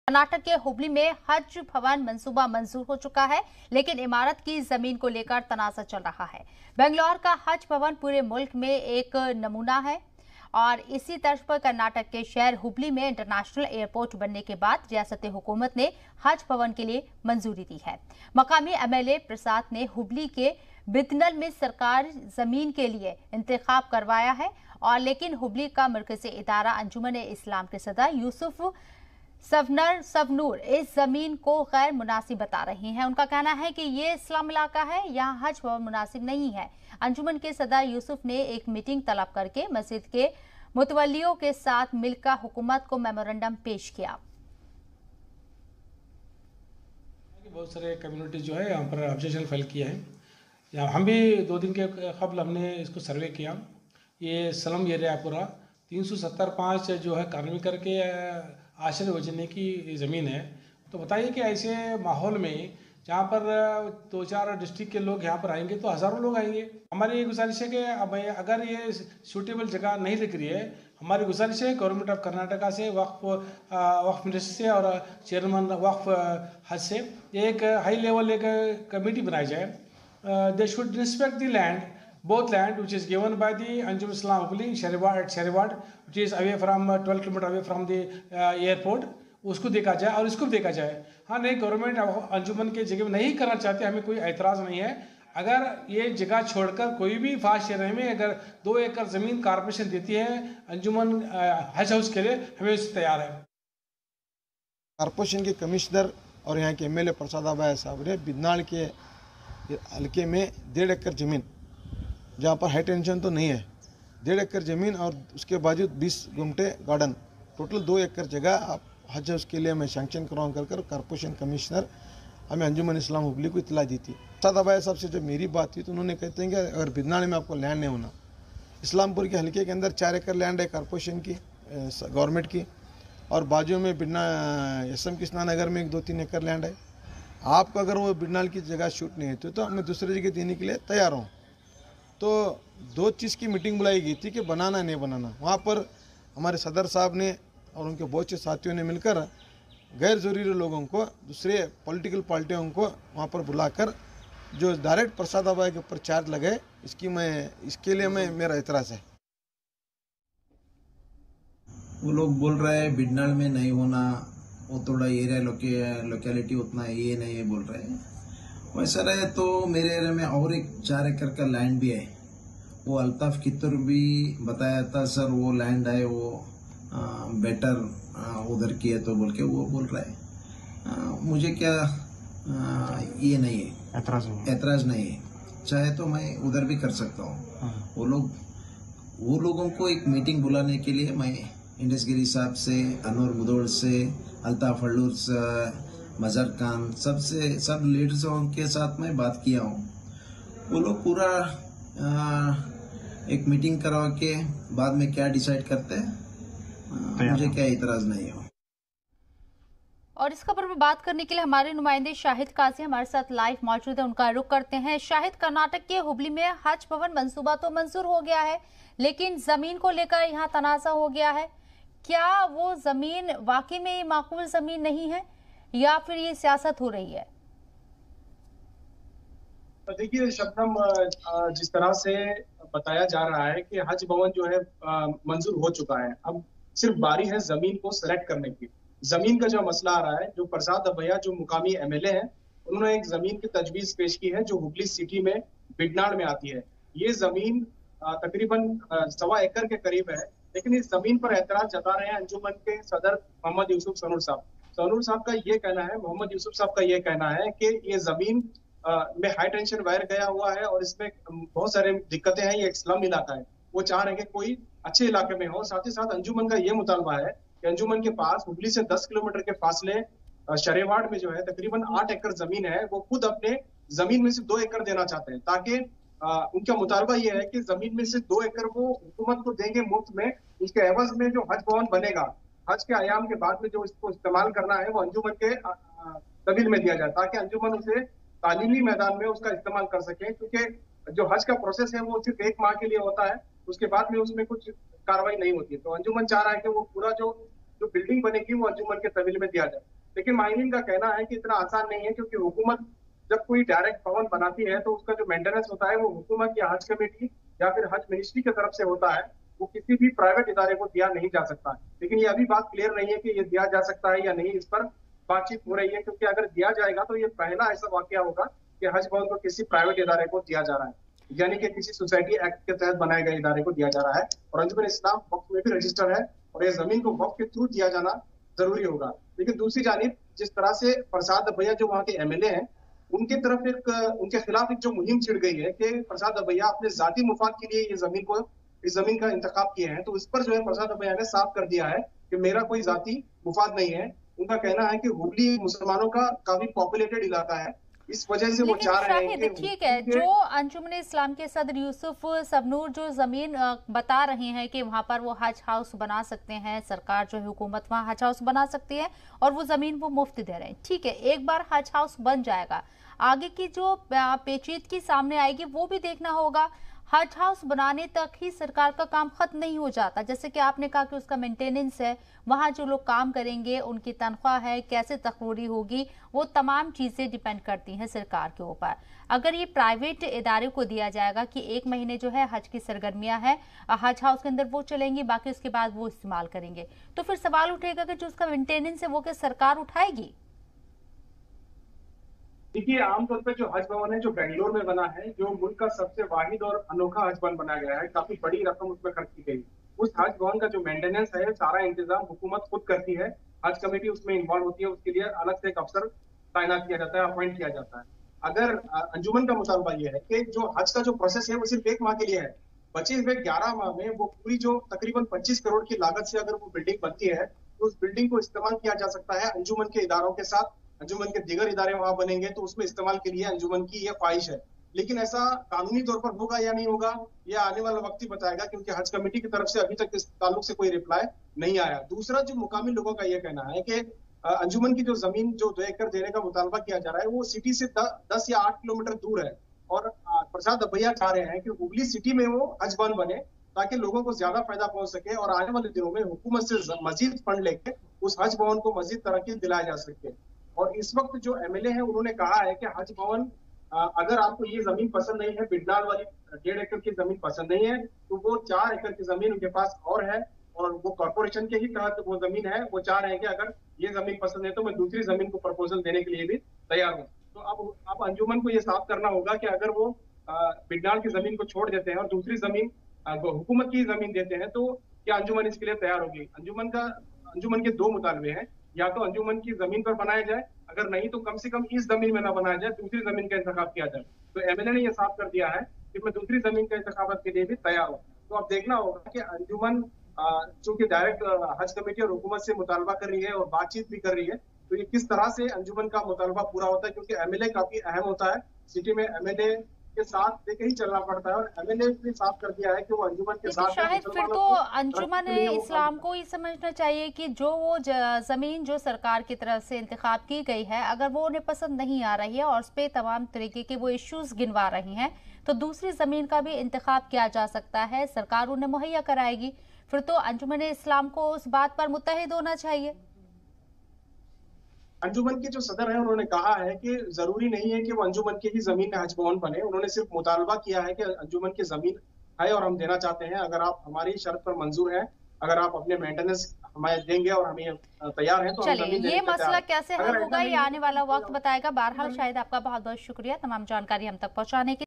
कर्नाटक के हुबली में हज भवन मंसूबा मंजूर हो चुका है, लेकिन इमारत की जमीन को लेकर तनाजा चल रहा है। बेंगलोर का हज भवन पूरे मुल्क में एक नमूना है और इसी तर्ज पर कर्नाटक के शहर हुबली में इंटरनेशनल एयरपोर्ट बनने के बाद रियासती हुकूमत ने हज भवन के लिए मंजूरी दी है। मकामी एमएलए प्रसाद ने हुबली के बिदनल में सरकार जमीन के लिए इंतखाब करवाया है और लेकिन हुबली का मरकजी इदारा अंजुमन इस्लाम के सदर यूसुफ सवनूर इस जमीन को गैर मुनासिब बता रही हैं। उनका कहना है कि ये इस्लाम इलाका है, यहाँ हज भवन मुनासिब नहीं है। अंजुमन के सदर यूसुफ ने एक मीटिंग तलब करके मस्जिद के मुतवल्लियों के साथ मिलकर हुकूमत को मेमोरेंडम पेश किया। बहुत सारे कम्युनिटी जो है यहाँ पर ऑब्जेक्शन फाइल किया है। यहाँ हम भी 2 दिन के कबल हमने इसको सर्वे किया। ये स्लम एरिया है पूरा 370-5 जो है कार्मिकर के आश्रय योजना की ज़मीन है। तो बताइए कि ऐसे माहौल में जहाँ पर 2-4 डिस्ट्रिक्ट के लोग यहाँ पर आएंगे तो हज़ारों लोग आएंगे। हमारी ये गुजारिश है कि अब अगर ये सूटेबल जगह नहीं दिख रही है, हमारी गुजारिश है गवर्नमेंट ऑफ कर्नाटका से वक्फ मिनिस्टर से और चेयरमैन वक्फ हज से एक हाई लेवल एक कमेटी बनाई जाए। They should respect the land, both land which is given by the Anjum Islam Hubli Sherrod which is away from 12 km away from the airport, उसको देखा जाए और इसको भी देखा जाए। हाँ, नहीं गवर्नमेंट अंजुमन के जगह में नहीं करना चाहते, हमें कोई एतराज़ नहीं है। अगर ये जगह छोड़कर कोई भी फास्ट एरिया में अगर 2 एकड़ ज़मीन कॉर्पोरेशन देती है अंजुमन हज हाउस के लिए, हमें उससे तैयार है। कॉर्पोरेशन के कमिश्नर और यहाँ के एमएलए प्रसाद अबाया साहब ने बिदनाल के हल्के में 1.5 एकड़ ज़मीन, जहाँ पर हाई टेंशन तो नहीं है, 1.5 एकड़ ज़मीन और उसके बावजूद 20 गुंठे गार्डन, टोटल 2 एकड़ जगह आप हज हाउस के लिए मैं सैंक्शन कराऊँ कर कॉर्पोरेशन कमिश्नर हमें अंजुमन इस्लाम हुबली को इतला दी थी। प्रसाद अबाया साहब से जब मेरी बात हुई तो उन्होंने कहते हैं कि अगर बिदनाल में आपको लैंड नहीं होना, इस्लामपुर के हल्के के अंदर 4 एकड़ लैंड है कॉर्पोरेशन की, गवर्नमेंट की, और बाजू में बिडना SM कृष्णा नगर में 2-3 एकड़ लैंड है। आपको अगर वो बिडनाल की जगह शूट नहीं होती तो मैं दूसरी जगह देने के लिए तैयार हूँ। तो 2 चीज़ की मीटिंग बुलाई गई थी कि बनाना नहीं बनाना। वहाँ पर हमारे सदर साहब ने और उनके बहुत से साथियों ने मिलकर गैर ज़रूरी लोगों को, दूसरे पॉलिटिकल पार्टियों को वहाँ पर बुलाकर जो डायरेक्ट प्रसाद अबाया के ऊपर चार्ज लगाए, इसके लिए मेरा एतराज़ है। वो लोग बोल रहे हैं बिडनाल में नहीं होना, वो थोड़ा एरिया लोकेलिटी उतना ये नहीं है बोल रहे हैं। वैसा रहे तो मेरे एरिया में और एक 4 एकड़ का लैंड भी है, वो अल्ताफ कित्तूर भी बताया था सर वो लैंड है वो बेटर उधर की है तो बोल के वो बोल रहा है। मुझे क्या ये नहीं है, एतराज नहीं है, चाहे तो मैं उधर भी कर सकता हूँ। वो लोगों को एक मीटिंग बुलाने के लिए मैं इंडस गिरी साहब से, अनवर मुदोड़ से, अल्ताफ अल्लूर से, मजहर खान सब लीडर्सों के साथ मैं बात किया हूँ। वो लोग पूरा एक मीटिंग करवा के बाद में क्या डिसाइड करते हैं, मुझे क्या इतराज नहीं हो। और इस खबर में बात करने के लिए हमारे नुमाइंदे शाहिद काजी हमारे साथ लाइव मौजूद है, उनका रुख करते हैं। शाहिद, कर्नाटक के हुबली में हज भवन मंसूबा तो मंजूर हो गया है, लेकिन जमीन को लेकर यहाँ तनाजा हो गया है। क्या वो जमीन वाकई में माकूल जमीन नहीं है या फिर ये सियासत हो रही है? देखिए शबनम, जिस तरह से बताया जा रहा है कि हज भवन जो है मंजूर हो चुका है, अब सिर्फ बारी है जमीन को सेलेक्ट करने की। जमीन का जो मसला आ रहा है, जो प्रसाद अबाया जो मुकामी एमएलए हैं, उन्होंने एक जमीन की तजवीज पेश की है जो हुबली सिटी में बिडनाल में आती है। ये जमीन तकरीबन 1.25 एकड़ के करीब है, लेकिन इस जमीन पर एतराज जता रहे हैं अंजुमन के सदर मोहम्मद यूसुफ सनूर साहब। सनूर साहब का ये कहना है, मोहम्मद यूसुफ साहब का ये कहना है कि ये जमीन में हाई टेंशन वायर गया हुआ है और इसमें बहुत सारे दिक्कतें हैं, ये एक स्लम इलाका है। वो चाह रहे हैं कि कोई अच्छे इलाके में हो। साथ ही साथ अंजुमन का ये मुतालबा है कि अंजुमन के पास हुबली से 10 किलोमीटर के फासले शरेवाड़ में जो है तकरीबन 8 एकड़ जमीन है, वो खुद अपने जमीन में से 2 एकड़ देना चाहते हैं, ताकि उनका मुतालबा ये है कि जमीन में से 2 एकड़ वो हुकूमत को देंगे मुफ्त में। उसके एवज में जो हज भवन बनेगा, हज के आयाम के बाद में जो इसको इस्तेमाल करना है, वो अंजुमन के तवील में दिया जाए, ताकि अंजुमन उसे तालीमी मैदान में उसका इस्तेमाल कर सके। क्योंकि जो हज का प्रोसेस है वो सिर्फ 1 माह के लिए होता है, उसके बाद में उसमें कुछ कार्रवाई नहीं होती है। तो अंजुमन चाह रहा है कि वो पूरा जो बिल्डिंग बनेगी वो अंजुमन के तवील में दिया जाए। लेकिन माहिरीन का कहना है कि इतना आसान नहीं है, क्योंकि हुकूमत जब कोई डायरेक्ट भवन बनाती है तो उसका जो मेंटेनेंस होता है वो हुकूमत या हज कमेटी या फिर हज मिनिस्ट्री की तरफ से होता है, वो किसी भी प्राइवेट इदारे को दिया नहीं जा सकता। लेकिन ये अभी बात क्लियर नहीं है कि ये दिया जा सकता है या नहीं, इस पर बातचीत हो रही है, क्योंकि अगर दिया जाएगा तो ये पहला ऐसा वाकया होगा कि हज भवन को किसी प्राइवेट इदारे को दिया जा रहा है, यानी कि किसी सोसाइटी एक्ट के तहत बनाए गए इदारे को दिया जा रहा है। और अंजुमन इस्लाम वक्फ में भी रजिस्टर है और ये जमीन को वक्फ के थ्रू दिया जाना जरूरी होगा। लेकिन दूसरी जानिब जिस तरह से प्रसाद अभैया जो वहाँ के एमएलए हैं, उनके तरफ उनके खिलाफ एक जो मुहिम छिड़ गई है कि प्रसाद अभैया अपने जाती मुफाद के लिए इस जमीन का इंतखाब किए हैं, तो इस पर जो है प्रसाद अभैया ने साफ कर दिया है कि मेरा कोई जाती मुफाद नहीं है। उनका कहना है कि हुगली मुसलमानों का काफी पॉपुलेटेड इलाका है, इस वजह से वो चाह रहे हैं कि ठीक है, जो अंजुमन इस्लाम के सदर यूसुफ सबनूर जो जमीन बता रहे हैं कि वहां पर वो हज हाउस बना सकते हैं, सरकार जो है हुकूमत वहां हज हाउस बना सकती है और वो जमीन वो मुफ्त दे रहे हैं। ठीक है, एक बार हज हाउस बन जाएगा, आगे की जो पेचीदगी सामने आएगी वो भी देखना होगा। हज हाउस बनाने तक ही सरकार का काम खत्म नहीं हो जाता, जैसे कि आपने कहा कि उसका मेंटेनेंस है, वहां जो लोग काम करेंगे उनकी तनख्वाह है, कैसे तकरूरी होगी, वो तमाम चीजें डिपेंड करती हैं सरकार के ऊपर। अगर ये प्राइवेट इदारे को दिया जाएगा कि 1 महीने जो है हज की सरगर्मियां हैं हज हाउस के अंदर वो चलेंगी, बाकी उसके बाद वो इस्तेमाल करेंगे, तो फिर सवाल उठेगा कि जो उसका मेंटेनेंस है वो क्या सरकार उठाएगी? देखिए, आमतौर पर जो हज भवन है जो बेंगलोर में बना है, जो मुल्क का सबसे वाहिद और अनोखा हज भवन बनाया गया है, काफी बड़ी रकम उसमें खर्च की गई। उस हज भवन का जो मेंटेनेंस है, सारा इंतजाम हुकूमत खुद करती है, हज कमेटी उसमें इन्वॉल्व होती है, उसके लिए अलग से एक अफसर तैनात किया जाता है, अपॉइंट किया जाता है। अगर अंजुमन का मुतालबा ये है कि जो हज का जो प्रोसेस है वो सिर्फ 1 माह के लिए है, बचे हुए 11 माह में वो पूरी जो तकरीबन 25 करोड़ की लागत से अगर वो बिल्डिंग बनती है तो उस बिल्डिंग को इस्तेमाल किया जा सकता है अंजुमन के इदारों के साथ। अंजुमन के दीगर इदारे वहां बनेंगे तो उसमें इस्तेमाल के लिए अंजुमन की ये ख्वाहिश है। लेकिन ऐसा कानूनी तौर पर होगा या नहीं होगा, यह आने वाला वक्त ही बताएगा, क्योंकि हज कमेटी की तरफ से अभी तक इस ताल्लुक से कोई रिप्लाई नहीं आया। दूसरा, जो मुकामी लोगों का यह कहना है कि अंजुमन की जो जमीन जो 2 एकड़ देने का मुतालबा किया जा रहा है वो सिटी से 10 या 8 किलोमीटर दूर है, और प्रसाद अभैया चाह रहे हैं कि हुगली सिटी में वो हज भवन बने ताकि लोगों को ज्यादा फायदा पहुंच सके और आने वाले दिनों में हुकूमत से मजीद फंड लेके उस हज भवन को मजीद तरक्की दिलाया जा सके। और इस वक्त जो एमएलए हैं उन्होंने कहा है कि हज भवन, अगर आपको ये जमीन पसंद नहीं है, बिडनाल वाली 1.5 एकड़ की जमीन पसंद नहीं है, तो वो 4 एकड़ की जमीन उनके पास और है और वो कॉर्पोरेशन के ही तहत वो जमीन है। वो चाह रहे हैं कि अगर ये जमीन पसंद है तो मैं दूसरी जमीन को प्रपोजल देने के लिए भी तैयार हूँ। तो अब अंजुमन को ये साफ करना होगा कि अगर वो बिडनाल की जमीन को छोड़ देते हैं और दूसरी जमीन हुकूमत की जमीन देते हैं तो क्या अंजुमन इसके लिए तैयार होगी। अंजुमन के 2 मुतालबे हैं, या तो अंजुमन की जमीन पर बनाया जाए, अगर नहीं तो कम से कम इस जमीन में ना बनाया जाए, दूसरी जमीन का इंतखाब किया जाए। तो एमएलए ने यह साफ कर दिया है कि मैं दूसरी जमीन के इंतखाबात के लिए भी तैयार हूँ। तो अब देखना होगा कि अंजुमन चूंकि डायरेक्ट हज कमेटी और हुकूमत से मुतालबा कर रही है और बातचीत भी कर रही है, तो ये किस तरह से अंजुमन का मुतालबा पूरा होता है, क्योंकि एमएलए काफी अहम होता है। सिटी में एमएलए के साथ लेके ही चलना पड़ता है और एमएलए ने साफ कर दिया है कि वो अंजुमन के साथ। शायद फिर तो अंजुमन इस्लाम को ये समझना चाहिए कि जो वो जमीन जो सरकार की तरफ से इंतखाब की गई है, अगर वो उन्हें पसंद नहीं आ रही है और उस पर तमाम तरीके के वो इश्यूज गिनवा रही हैं, तो दूसरी जमीन का भी इंतखाब किया जा सकता है, सरकार उन्हें मुहैया कराएगी। फिर तो अंजुमन इस्लाम को उस बात पर मुत्तहिद होना चाहिए। अंजुमन के जो सदर हैं उन्होंने कहा है कि जरूरी नहीं है कि वो अंजुमन की ही जमीन में हज भवन बने, उन्होंने सिर्फ मुतालबा किया है कि अंजुमन की जमीन है और हम देना चाहते हैं, अगर आप हमारी शर्त पर मंजूर हैं, अगर आप अपने मेंटेनेंस हमें देंगे और हमें तैयार हैं तो हम जमीन ये मसला कैसे हल होगा ये आने वाला वक्त बताएगा। बहरहाल शायद आपका बहुत बहुत शुक्रिया तमाम जानकारी हम तक पहुंचाने के